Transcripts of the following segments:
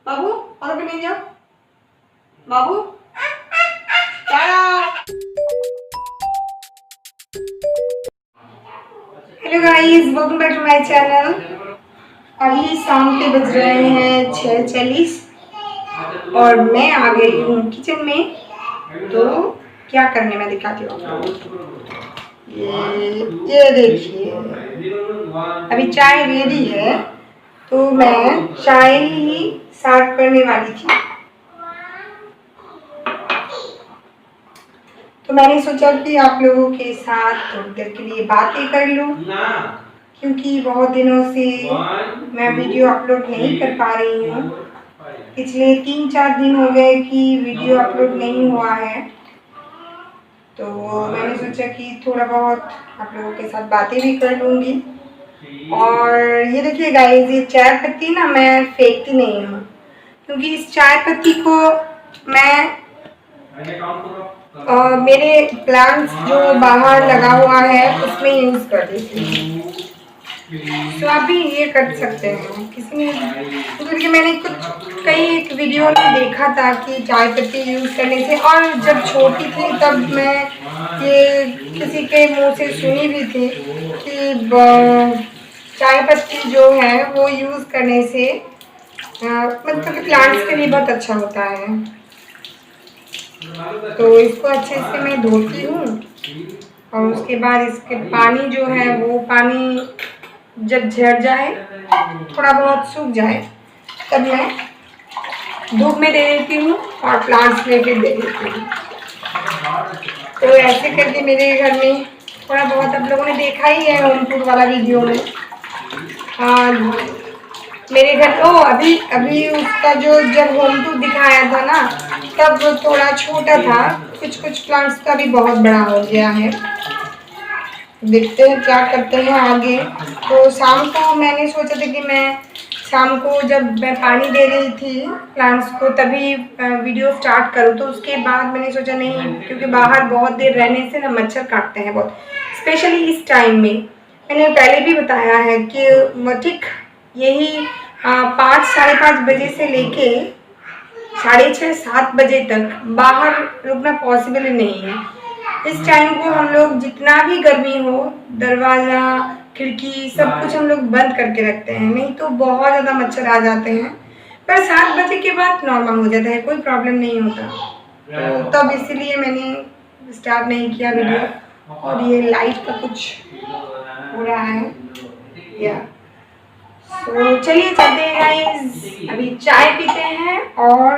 बाबू और भी नहीं जाओ। बाबू क्या? Hello guys, welcome back to my channel. अभी शाम के बज रहे हैं 6:40 और मैं आ गई हूँ किचन में। तो क्या करने मैं दिखाती हूँ आपको। ये देखिए, अभी चाय रेडी है तो मैं चाय ही सर्व करने वाली थी। तो मैंने सोचा कि आप लोगों के साथ थोड़ी देर के लिए बातें कर लूं, क्योंकि बहुत दिनों से मैं वीडियो अपलोड नहीं कर पा रही हूँ। पिछले 3-4 दिन हो गए कि वीडियो अपलोड नहीं हुआ है। तो मैंने सोचा कि थोड़ा बहुत आप लोगों के साथ बातें भी कर लूँगी। और ये देखिए गाइस, ये चाय पत्ती ना मैं फेंकती नहीं हूँ, क्योंकि इस चाय पत्ती को मैं मेरे प्लांट्स जो बाहर लगा हुआ है उसमें यूज़ कर देती हूँ। तो आप भी ये कर सकते हैं। किसी ने क्योंकि मैंने कई एक वीडियो में देखा था कि चाय पत्ती यूज़ करने से, और जब छोटी थी तब मैं ये किसी के मुंह से सुनी भी थी कि चाय पत्ती जो है वो यूज़ करने से मतलब प्लांट्स के लिए बहुत अच्छा होता है। तो इसको अच्छे से मैं धोती हूँ और उसके बाद इसके पानी जो है वो पानी जब झड़ जाए, थोड़ा बहुत सूख जाए, तब मैं धूप में दे देती हूँ और प्लांट्स में फिर दे देती हूँ। तो ऐसे करके मेरे घर में थोड़ा बहुत आप लोगों ने देखा ही है होम टूर वाला वीडियो में। मेरे घर तो अभी अभी उसका जो जब होम टूर दिखाया था ना, तब थोड़ा छोटा था। कुछ प्लांट्स का भी बहुत बड़ा हो गया है। देखते हैं क्या करते हैं आगे। तो शाम को मैंने सोचा था कि मैं शाम को जब मैं पानी दे रही थी प्लांट्स को तभी वीडियो स्टार्ट करूँ। तो उसके बाद मैंने सोचा नहीं, क्योंकि बाहर बहुत देर रहने से ना मच्छर काटते हैं बहुत, स्पेशली इस टाइम में। मैंने पहले भी बताया है कि ठीक यही 5-5:30 बजे से लेके 6:30-7 बजे तक बाहर रुकना पॉसिबल ही नहीं है। इस टाइम को हम लोग जितना भी गर्मी हो, दरवाज़ा खिड़की सब कुछ हम लोग बंद करके रखते हैं, नहीं तो बहुत ज़्यादा मच्छर आ जाते हैं। पर 7 बजे के बाद नॉर्मल हो जाता है, कोई प्रॉब्लम नहीं होता। तो तब इसीलिए मैंने स्टार्ट नहीं किया वीडियो। और ये लाइट का कुछ हो रहा है या तो चलिए चलते हैं गाइस, अभी चाय पीते हैं और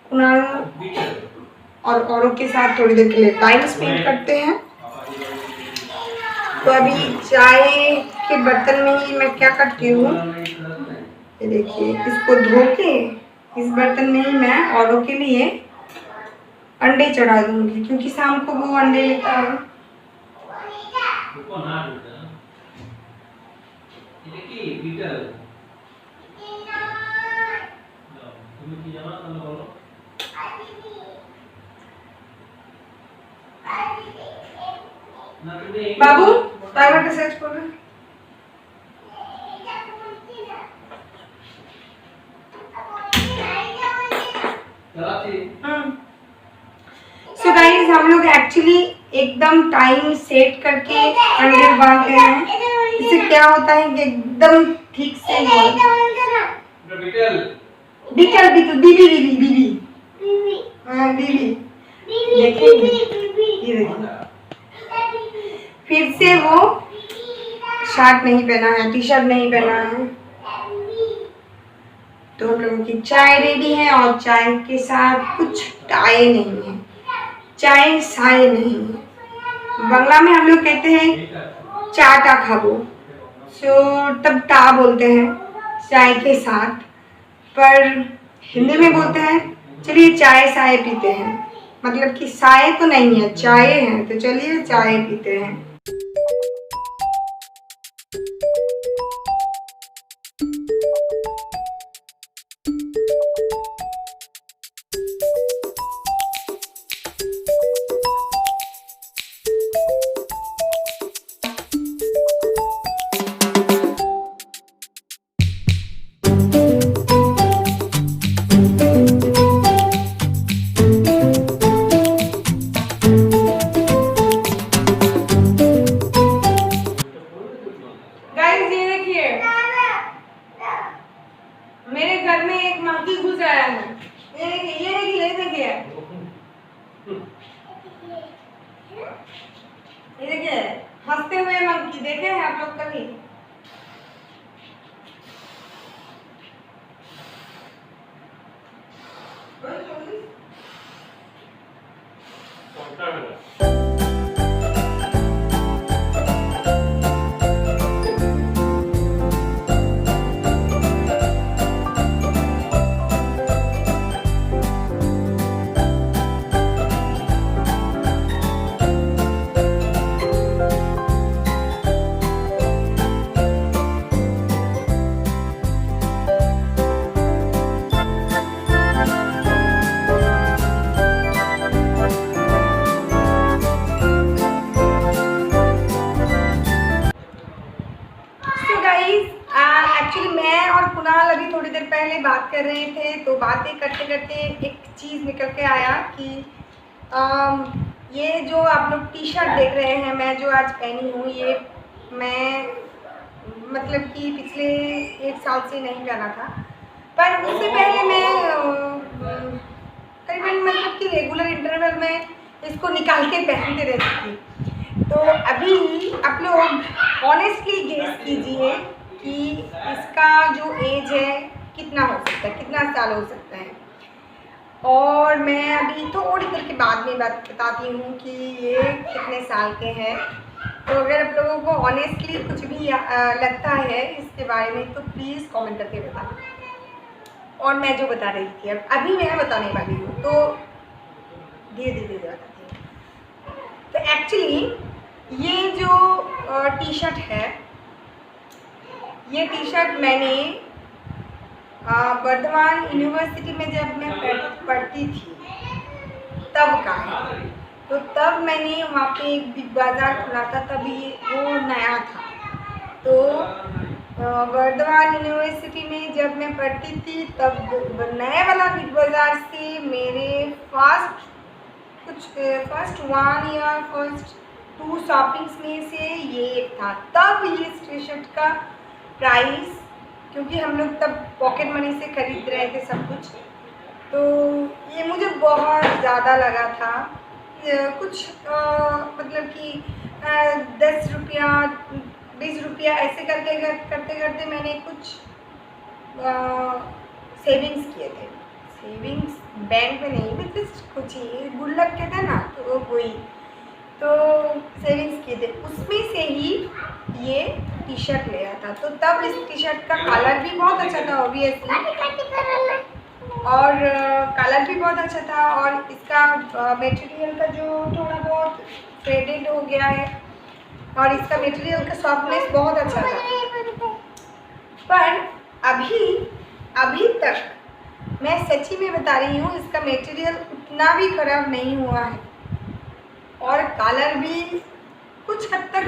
कुणाल और औरों के साथ थोड़ी देर के लिए टाइम स्पेंड करते हैं। तो अभी चाय के बर्तन में ही मैं क्या करती हूँ, ये देखिए, इसको धो के इस बर्तन में ही मैं औरों के लिए अंडे चढ़ा दूंगी, क्योंकि शाम को वो अंडे लेता है। बाबू टाइमर का सेट कर। सो गाइस, हम लोग एक्चुअली एकदम टाइम सेट करके अंडे उबालते हैं। इससे क्या होता है कि एकदम ठीक से बीटल बीबी बीबी बीबी हाँ बीबी देखेंगे, ये देखिए फिर से वो शर्ट नहीं पहना है, टी शर्ट नहीं पहना है। तो हम लोगों की चाय रेडी है और चाय के साथ कुछ टाई नहीं है, चाय साय नहीं है। बंगला में हम लोग कहते हैं चाटा खाबो, सो तब टा बोलते हैं चाय के साथ, पर हिंदी में बोलते हैं चलिए चाय साय पीते हैं। मतलब कि साय तो नहीं है, चाय है, तो चलिए चाय पीते हैं। मेरे घर में एक मंकी घुस आया है। ये देखिए हंसते हुए मंकी देखे हैं आप लोग कभी? एक्चुअली मैं और कुणाल अभी थोड़ी देर पहले बात कर रहे थे, तो बातें करते करते एक चीज़ निकल के आया कि ये जो आप लोग टी शर्ट देख रहे हैं मैं जो आज पहनी हूँ, ये मैं मतलब कि पिछले 1 साल से नहीं पहना था, पर उससे पहले मैं करीबन मतलब कि रेगुलर इंटरवल में इसको निकाल के पहनते रहती थी। तो अभी आप लोग ऑनेस्टली गेस कीजिए कि इसका जो एज है कितना हो सकता है, कितना साल हो सकता है। और मैं अभी थोड़ी देर के बाद में बात बताती हूँ कि ये कितने साल के हैं। तो अगर आप लोगों को ऑनेस्टली कुछ भी लगता है इसके बारे में तो प्लीज़ कमेंट करके बताना। और मैं जो बता रही थी अब अभी मैं बताने वाली हूँ, तो धीरे धीरे बताती हूँ। तो एक्चुअली ये जो टी शर्ट है, ये टी शर्ट मैंने वर्धमान यूनिवर्सिटी में जब मैं पढ़ती थी तब का है। तो तब मैंने वहाँ पे एक बिग बाज़ार खुला था, तभी वो नया था। तो वर्धमान यूनिवर्सिटी में जब मैं पढ़ती थी तब नए वाला बिग बाज़ार से मेरे फर्स्ट 1 या फर्स्ट 2 शॉपिंग्स में से ये एक था। तब ये टी शर्ट का प्राइस, क्योंकि हम लोग तब पॉकेट मनी से खरीद रहे थे सब कुछ, तो ये मुझे बहुत ज़्यादा लगा था। कुछ मतलब कि 10 रुपया 20 रुपया ऐसे करते करते मैंने कुछ सेविंग्स किए थे। सेविंग्स बैंक में नहीं, मतलब कुछ ही गुल्लक कहते हैं ना, तो वही तो सेविंग्स किए थे, उसमें से ही ये टी शर्ट लिया था। तो तब इस टी शर्ट का कलर भी बहुत अच्छा था ऑब्वियसली, और कलर भी बहुत अच्छा था, और इसका मटेरियल का जो थोड़ा बहुत फेडेड हो गया है, और इसका मटेरियल का सॉफ्टनेस बहुत अच्छा था। पर अभी तक मैं सच्ची में बता रही हूँ, इसका मटेरियल उतना भी ख़राब नहीं हुआ है, और कलर भी कुछ हद तक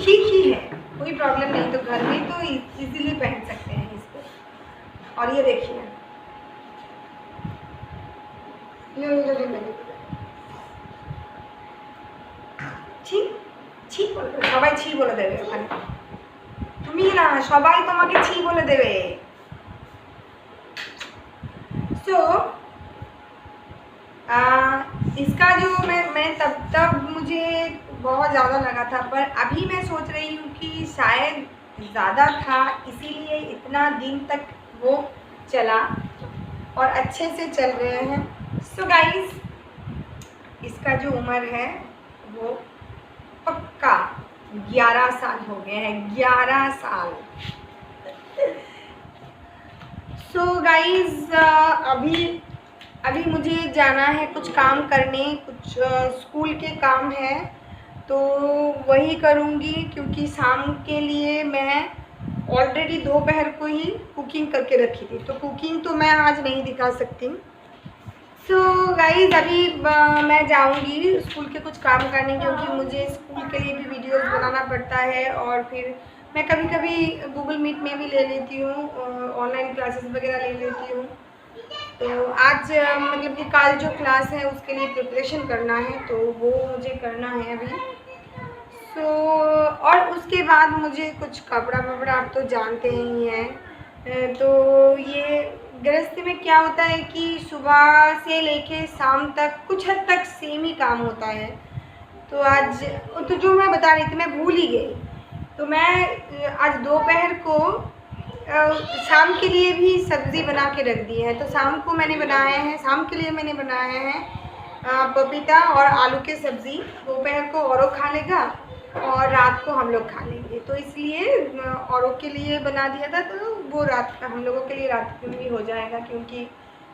ठीक ही है, कोई प्रॉब्लम नहीं। तो घर में तो इजीली पहन सकते हैं इसको। और ये देखिए, ছি বলে সবাই ছি বলে দেবে ওখানে, তুমি না সবাই তোমাকে ছি বলে দেবে। सो इसका जो मैं तब मुझे बहुत ज़्यादा लगा था, पर अभी मैं सोच रही हूँ कि शायद ज़्यादा था, इसीलिए इतना दिन तक वो चला और अच्छे से चल रहे हैं। सो गाइस, इसका जो उम्र है वो पक्का 11 साल हो गए हैं, 11 साल। सो गाइस, अभी मुझे जाना है कुछ काम करने, कुछ स्कूल के काम है, तो वही करूँगी, क्योंकि शाम के लिए मैं ऑलरेडी दोपहर को ही कुकिंग करके रखी थी, तो कुकिंग तो मैं आज नहीं दिखा सकती। सो गाइस, अभी मैं जाऊंगी स्कूल के कुछ काम करने, क्योंकि मुझे स्कूल के लिए भी वीडियोस बनाना पड़ता है, और फिर मैं कभी कभी गूगल मीट में भी ले लेती हूँ, ऑनलाइन क्लासेस वगैरह ले लेती हूँ। तो आज मतलब कि कल जो क्लास है उसके लिए प्रिपरेशन करना है, तो वो मुझे करना है अभी। सो और उसके बाद मुझे कुछ कपड़ा वपड़ा आप तो जानते ही हैं, तो ये गृहस्थी में क्या होता है कि सुबह से लेके शाम तक कुछ हद तक सेम ही काम होता है। तो आज तो जो मैं बता रही थी मैं भूल ही गई। तो मैं आज दोपहर को शाम के लिए भी सब्ज़ी बना के रख दी है। तो शाम को मैंने बनाया है, शाम के लिए मैंने बनाया है पपीता और आलू की सब्ज़ी। दोपहर को औरों खा लेगा और रात को हम लोग खा लेंगे। तो इसलिए औरों के लिए बना दिया था, तो वो रात का हम लोगों के लिए रात में भी हो जाएगा, क्योंकि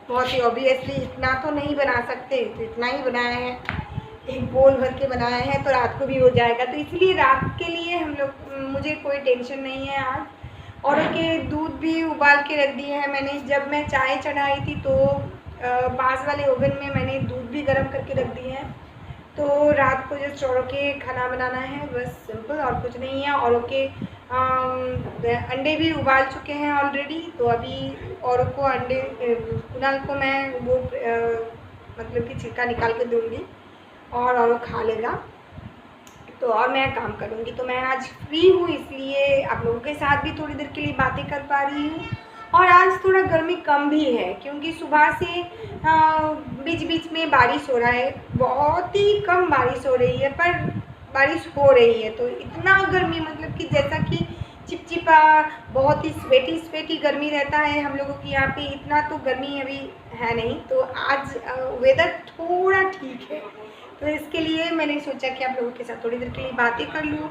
बहुत ही ऑब्वियसली इतना तो नहीं बना सकते, तो इतना ही बनाया है, एक बोल भर के बनाया है, तो रात को भी हो जाएगा। तो इसलिए रात के लिए हम लोग, मुझे कोई टेंशन नहीं है आज। और के दूध भी उबाल के रख दिए हैं मैंने। जब मैं चाय चढ़ाई थी तो पास वाले ओवन में मैंने दूध भी गर्म करके रख दिए हैं। तो रात को जस्ट औरों के खाना बनाना है, बस सिंपल, और कुछ नहीं है। औरों के अंडे भी उबाल चुके हैं ऑलरेडी। तो अभी औरों को अंडे, कुणाल को मैं वो मतलब कि छिलका निकाल के दूँगी और औरों खा लेगा, तो और मैं काम करूँगी। तो मैं आज फ्री हूँ, इसलिए आप लोगों के साथ भी थोड़ी देर के लिए बातें कर पा रही हूँ। और आज थोड़ा गर्मी कम भी है, क्योंकि सुबह से बीच बीच में बारिश हो रहा है। बहुत ही कम बारिश हो रही है, पर बारिश हो रही है। तो इतना गर्मी, मतलब कि जैसा कि चिपचिपा, बहुत ही स्वेटी गर्मी रहता है हम लोगों की यहाँ पे, इतना तो गर्मी अभी है नहीं। तो आज वेदर थोड़ा ठीक है, तो इसके लिए मैंने सोचा कि आप लोगों के साथ थोड़ी देर के लिए बातें कर लूँ।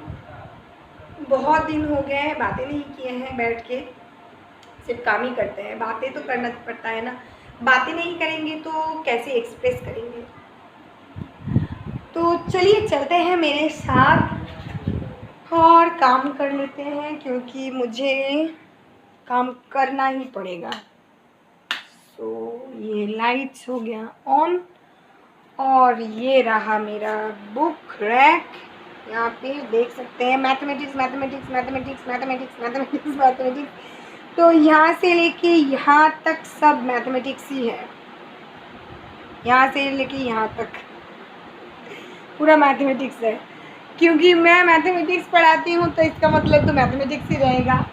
बहुत दिन हो गए हैं बातें नहीं किए हैं, बैठ के सिर्फ काम ही करते हैं। बातें तो करना पड़ता है ना, बातें नहीं करेंगे तो कैसे एक्सप्रेस करेंगे। तो चलिए चलते हैं मेरे साथ और काम कर लेते हैं, क्योंकि मुझे काम करना ही पड़ेगा। तो ये लाइट्स हो गया ऑन, और ये रहा मेरा बुक रैक। यहाँ पे देख सकते हैं mathematics mathematics mathematics mathematics mathematics mathematics. तो यहाँ से लेके यहाँ तक सब मैथमेटिक्स ही है, यहाँ से लेके यहाँ तक पूरा मैथमेटिक्स है, क्योंकि मैं मैथमेटिक्स पढ़ाती हूँ, तो इसका मतलब तो मैथमेटिक्स ही रहेगा।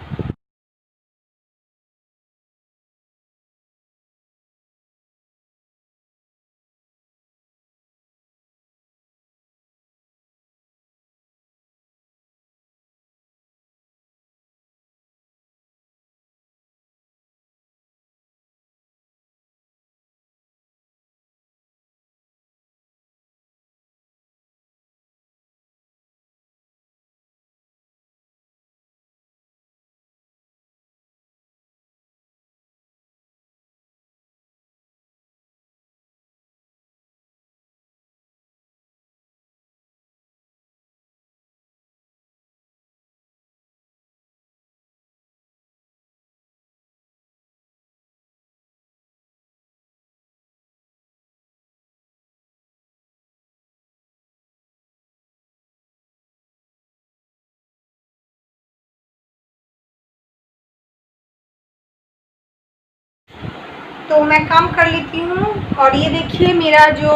तो मैं काम कर लेती हूँ। और ये देखिए मेरा जो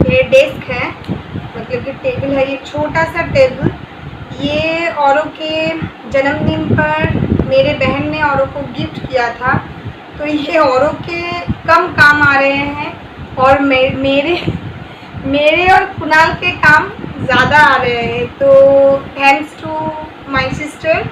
ये डेस्क है, मतलब कि टेबल है, ये छोटा सा टेबल, ये औरों के जन्मदिन पर मेरे बहन ने औरों को गिफ्ट किया था। तो ये औरों के कम काम आ रहे हैं, और मेरे और कुणाल के काम ज़्यादा आ रहे हैं। तो थैंक्स टू माय सिस्टर।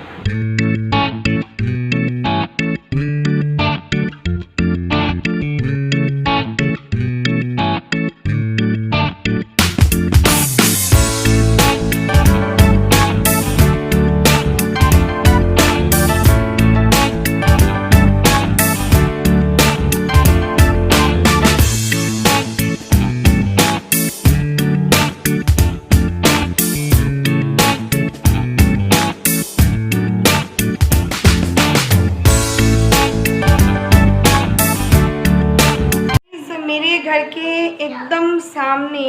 मेरे घर के एकदम सामने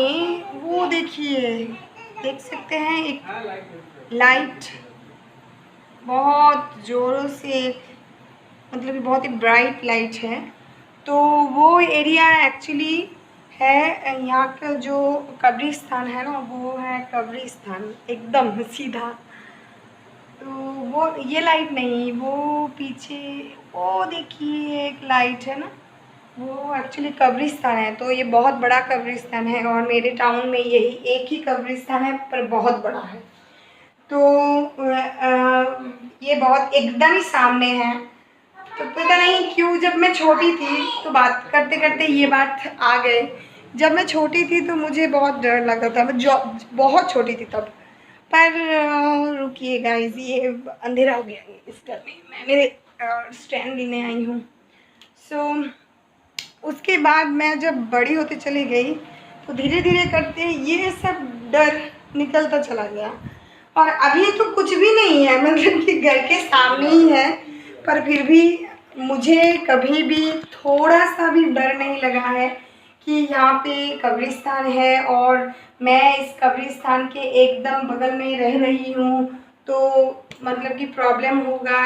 वो देखिए, देख सकते हैं एक लाइट बहुत ज़ोरों से, मतलब कि बहुत ही ब्राइट लाइट है। तो वो एरिया एक्चुअली है, यहाँ का जो कब्रिस्तान है ना, वो है कब्रिस्तान एकदम सीधा। तो वो ये लाइट नहीं, वो पीछे वो देखिए एक लाइट है ना, वो एक्चुअली कब्रिस्तान है। तो ये बहुत बड़ा कब्रिस्तान है और मेरे टाउन में यही एक ही कब्रिस्तान है, पर बहुत बड़ा है। तो ये बहुत एकदम ही सामने है। तो पता नहीं क्यों जब मैं छोटी थी तो बात करते करते ये बात आ गई। जब मैं छोटी थी तो मुझे बहुत डर लगता था, मैं जो बहुत छोटी थी तब। पर रुकिए गाइस, ये अंधेरा हो गया इस घर में, मैं मेरे स्टैंड लेने आई हूँ। सो उसके बाद मैं जब बड़ी होती चली गई तो धीरे धीरे करते ये सब डर निकलता चला गया। और अभी तो कुछ भी नहीं है, मतलब कि घर के सामने ही है, पर फिर भी मुझे कभी भी थोड़ा सा भी डर नहीं लगा है कि यहाँ पे कब्रिस्तान है और मैं इस कब्रिस्तान के एकदम बगल में रह रही हूँ, तो मतलब कि प्रॉब्लम होगा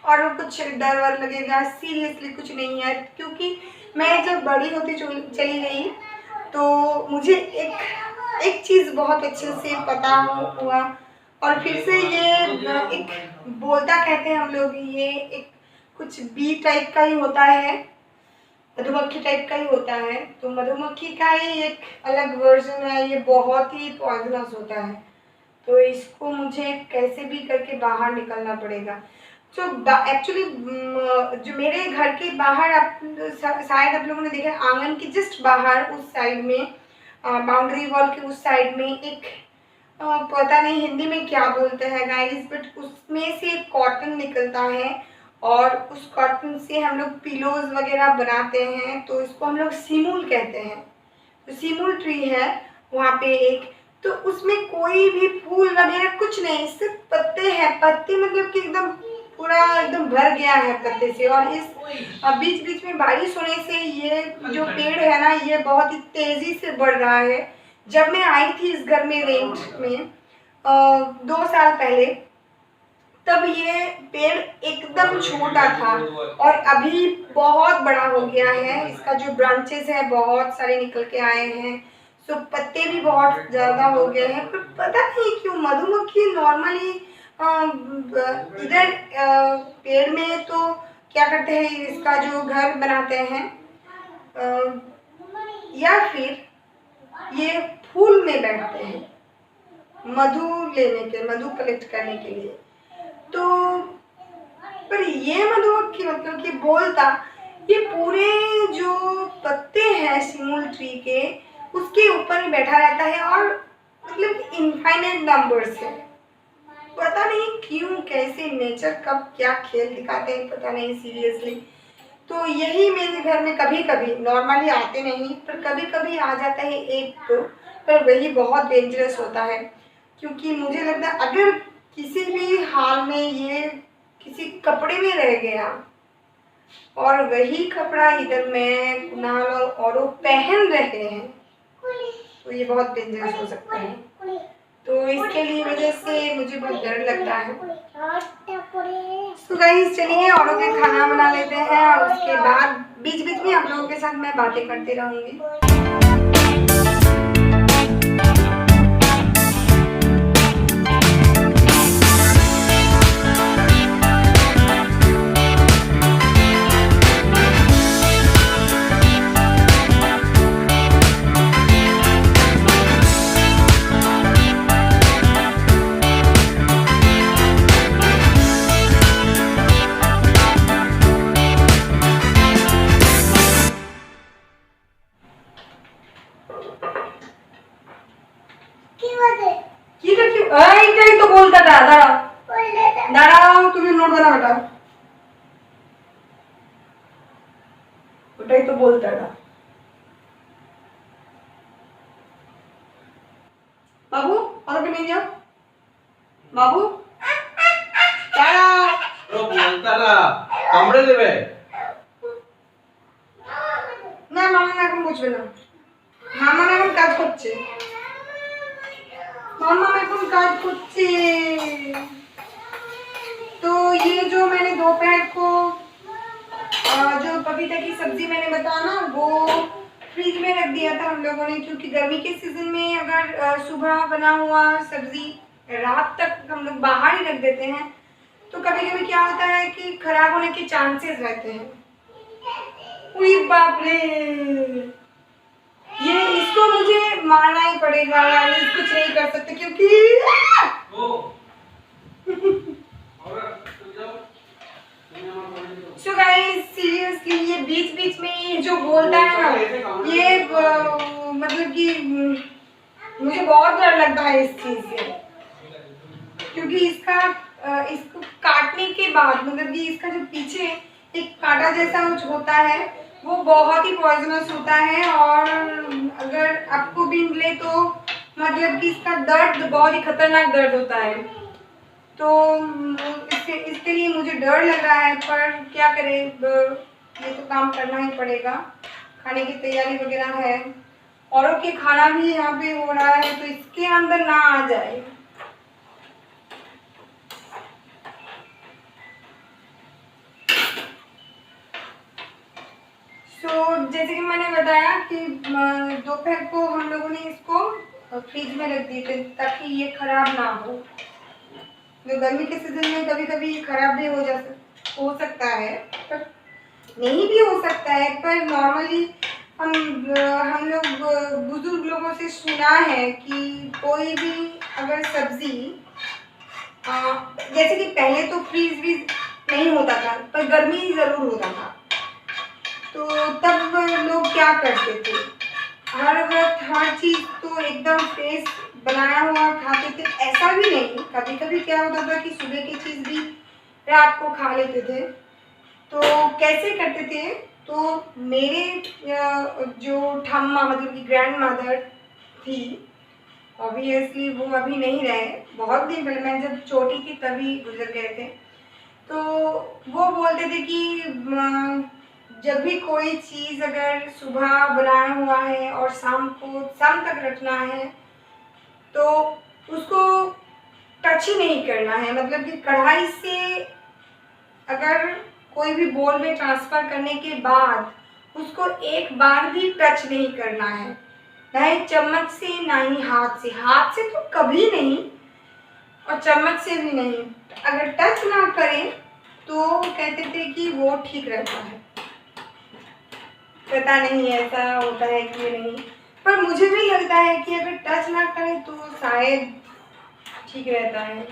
और कुछ डर वर लगेगा। सीरियसली कुछ नहीं है, क्योंकि मैं जब बड़ी होती चली गई तो मुझे एक चीज़ बहुत अच्छे से पता हुआ। और फिर से ये एक बोलता कहते हैं हम लोग, ये एक कुछ बी टाइप का ही होता है, मधुमक्खी टाइप का ही होता है। तो मधुमक्खी का ही एक अलग वर्जन है, ये बहुत ही पॉइजनस होता है। तो इसको मुझे कैसे भी करके बाहर निकलना पड़ेगा। जो एक्चुअली जो मेरे घर के बाहर, आप शायद आप लोगों ने देखा, आंगन के जस्ट बाहर उस साइड में, बाउंड्री वॉल के उस साइड में एक पता नहीं हिंदी में क्या बोलते हैं गाइस, बट उसमें से कॉटन निकलता है और उस कॉटन से हम लोग पिलोज वगैरह बनाते हैं। तो इसको हम लोग सीमूल कहते हैं। तो सीमूल ट्री है वहाँ पे एक, तो उसमें कोई भी फूल वगैरह कुछ नहीं, सिर्फ पत्ते हैं। पत्ते मतलब कि एकदम पूरा एकदम भर गया है पत्ते से। और इस बीच बीच में बारिश होने से ये जो पेड़ है ना, ये बहुत ही तेज़ी से बढ़ रहा है। जब मैं आई थी इस घर में रेंट में 2 साल पहले, तब ये पेड़ एकदम छोटा था और अभी बहुत बड़ा हो गया है। इसका जो ब्रांचेस है बहुत सारे निकल के आए हैं, सो पत्ते भी बहुत ज़्यादा हो गए हैं। पर पता नहीं क्यों मधुमक्खी नॉर्मली इधर पेड़ में तो क्या करते हैं, इसका जो घर बनाते हैं या फिर ये फूल में बैठते हैं मधु लेने के, मधु कलेक्ट करने के लिए। तो पर ये मधुमक्खी मतलब कि बोलता, ये पूरे जो पत्ते हैं सिमूल ट्री के उसके ऊपर ही बैठा रहता है और मतलब इनफाइनाइट नंबर्स है। पता नहीं क्यों, कैसे नेचर कब क्या खेल दिखाते हैं पता नहीं सीरियसली। तो यही मेरे घर में कभी कभी, नॉर्मली आते नहीं पर कभी कभी आ जाता है एक तो, पर वही बहुत डेंजरस होता है। क्योंकि मुझे लगता है अगर किसी भी हाल में ये किसी कपड़े में रह गया और वही कपड़ा इधर मैं कुणाल और वो पहन रहे हैं, तो ये बहुत डेंजरस हो सकता है। तो इसके लिए वजह से मुझे बहुत डर लगता है। तो गाइस चलिए औरों के खाना बना लेते हैं और उसके बाद बीच बीच में आप लोगों के साथ मैं बातें करती रहूँगी। এটাই তো বলতে দাঁড়াও তুমি নড়বে না বেটা, ওটাই তো বলতে বাবু আমাকে নিয়ে যাও বাবু, দাঁড়াও বলতারা কামড়ে দেবে না। মামা এখন বুঝবে না, মামা এখন কাজ করছে, मामा এখন কাজ করছে। तो ये जो मैंने दोपहर को जो पपीता की सब्जी मैंने बताया ना, वो फ्रिज में रख दिया था हम लोगों ने, क्योंकि गर्मी के सीजन में अगर सुबह बना हुआ सब्जी रात तक हम लोग बाहर ही रख देते हैं तो कभी कभी क्या होता है कि खराब होने के चांसेस रहते हैं। उई बाप रे, ये इसको मुझे मारना ही पड़ेगा, ये कुछ नहीं कर सकते क्योंकि सो गाइस सीरियसली ये बीच बीच में ये जो बोलता है ना, ये मतलब कि मुझे बहुत डर लगता है इस चीज से, क्योंकि इसको काटने के बाद मतलब कि इसका जो पीछे एक कांटा जैसा कुछ होता है वो बहुत ही पॉइजनस होता है, और अगर आपको भी मिले तो मतलब कि इसका दर्द बहुत ही खतरनाक दर्द होता है। तो इसके लिए मुझे डर लग रहा है, पर क्या करें, ये तो काम करना ही पड़ेगा। खाने की तैयारी वगैरह है, औरों के खाना भी यहाँ पे हो रहा है तो इसके अंदर ना आ जाए। तो जैसे कि मैंने बताया कि दोपहर को हम लोगों ने इसको फ्रिज में रख दिए थे ताकि ये खराब ना हो। तो गर्मी के सीजन में कभी कभी खराब भी हो सकता है, पर नहीं भी हो सकता है, पर नॉर्मली हम लोग बुजुर्ग लोगों से सुना है कि कोई भी अगर सब्जी जैसे कि पहले तो फ्रीज भी नहीं होता था पर गर्मी ज़रूर होता था, तो तब लोग क्या करते थे, हर वक्त हर चीज़ तो एकदम फ्रेश बनाया हुआ खाते थे ऐसा भी नहीं। कभी कभी क्या होता था कि सुबह की चीज़ भी रात को खा लेते थे। तो कैसे करते थे, तो मेरे जो ठम्मा मतलब कि ग्रैंड मदर थी, ऑब्वियसली वो अभी नहीं रहे, बहुत दिन पहले मैं जब छोटी थी तभी गुजर गए थे। तो वो बोलते थे कि जब भी कोई चीज़ अगर सुबह बनाया हुआ है और शाम तक रखना है तो उसको टच ही नहीं करना है, मतलब कि कढ़ाई से अगर कोई भी बोल में ट्रांसफ़र करने के बाद उसको एक बार भी टच नहीं करना है, ना ही चम्मच से ना ही हाथ से तो कभी नहीं, और चम्मच से भी नहीं। अगर टच ना करें तो कहते थे कि वो ठीक रहता है। पता नहीं ऐसा होता है कि नहीं, पर मुझे भी लगता है कि अगर टच ना करें तो शायद ठीक रहता है।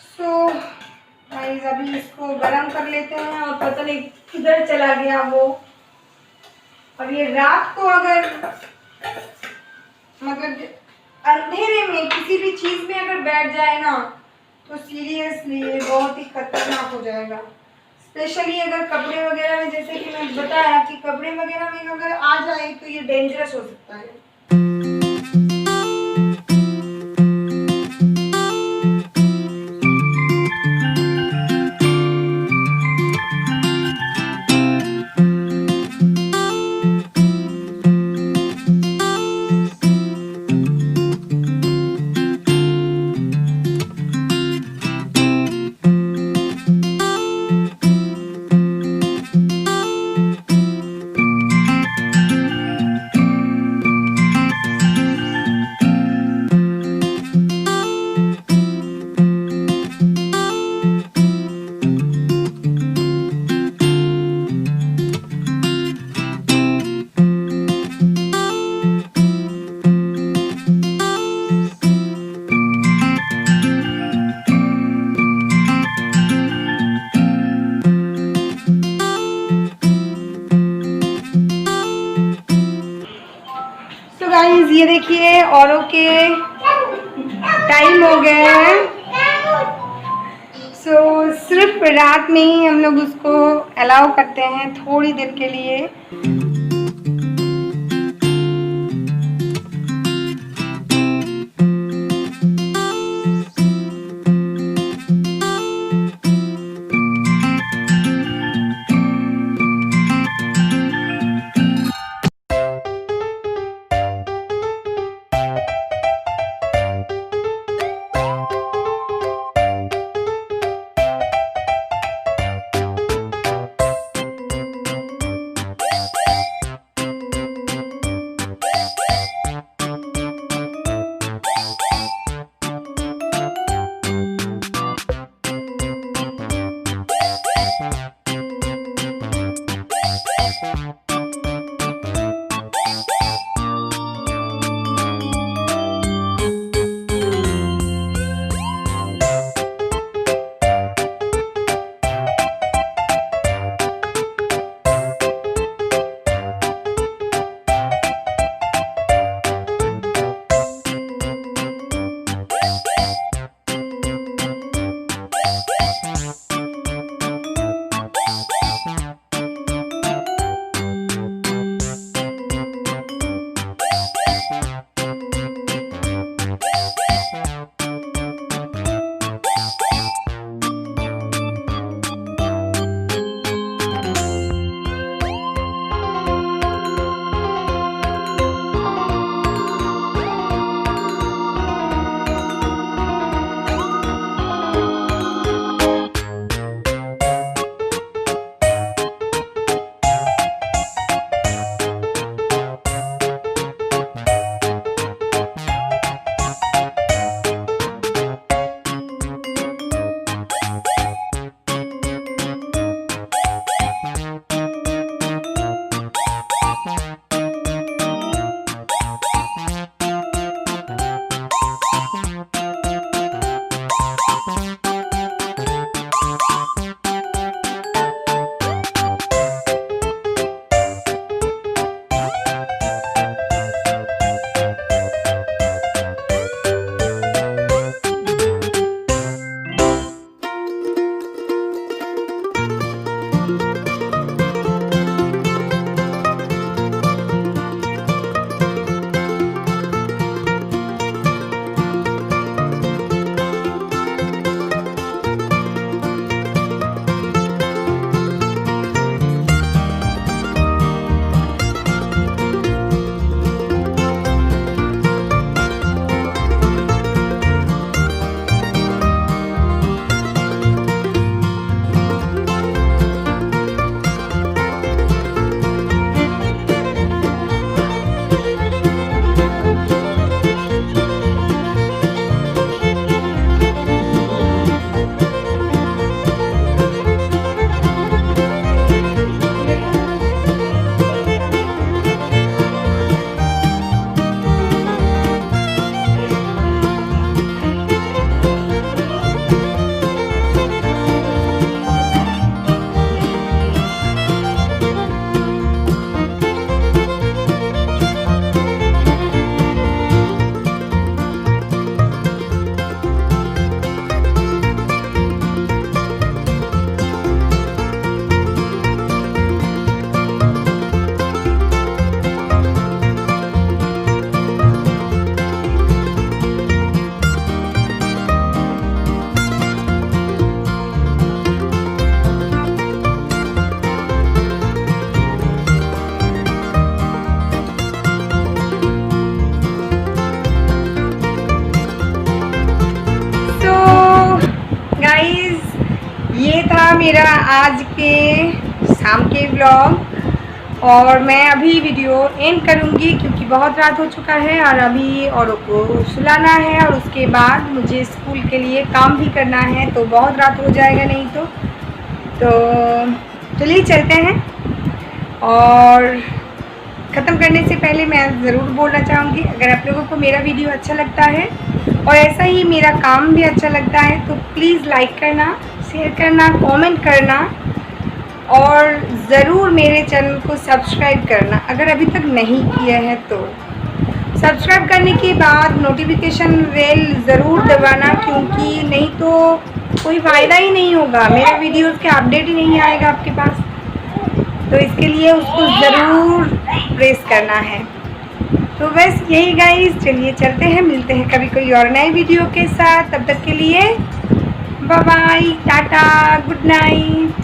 सो गाइस अभी इसको गरम कर लेते हैं, और पता नहीं किधर चला गया वो। और ये रात को अगर मतलब अंधेरे में किसी भी चीज़ में अगर बैठ जाए ना तो सीरियसली ये बहुत ही खतरनाक हो जाएगा। स्पेशली अगर कपड़े वगैरह में, जैसे कि मैं बताया कि कपड़े वगैरह में अगर आ जाए तो ये डेंजरस हो सकता है। गाइस ये देखिए औरों के टाइम हो गए हैं। सो सिर्फ रात में ही हम लोग उसको अलाउ करते हैं थोड़ी देर के लिए। ये था मेरा आज के शाम के व्लॉग और मैं अभी वीडियो एंड करूँगी क्योंकि बहुत रात हो चुका है और अभी औरों को सुलाना है और उसके बाद मुझे स्कूल के लिए काम भी करना है, तो बहुत रात हो जाएगा नहीं तो चलिए चलते हैं। और ख़त्म करने से पहले मैं ज़रूर बोलना चाहूँगी, अगर आप लोगों को मेरा वीडियो अच्छा लगता है और ऐसा ही मेरा काम भी अच्छा लगता है तो प्लीज़ लाइक करना, शेयर करना, कमेंट करना और ज़रूर मेरे चैनल को सब्सक्राइब करना अगर अभी तक नहीं किया है तो। सब्सक्राइब करने के बाद नोटिफिकेशन बेल ज़रूर दबाना, क्योंकि नहीं तो कोई फ़ायदा ही नहीं होगा, मेरे वीडियोज़ के अपडेट ही नहीं आएगा आपके पास, तो इसके लिए उसको ज़रूर प्रेस करना है। तो बस यही गाइस, चलिए चलते हैं, मिलते हैं कभी कोई और नए वीडियो के साथ। तब तक के लिए bye bye, tata, good night.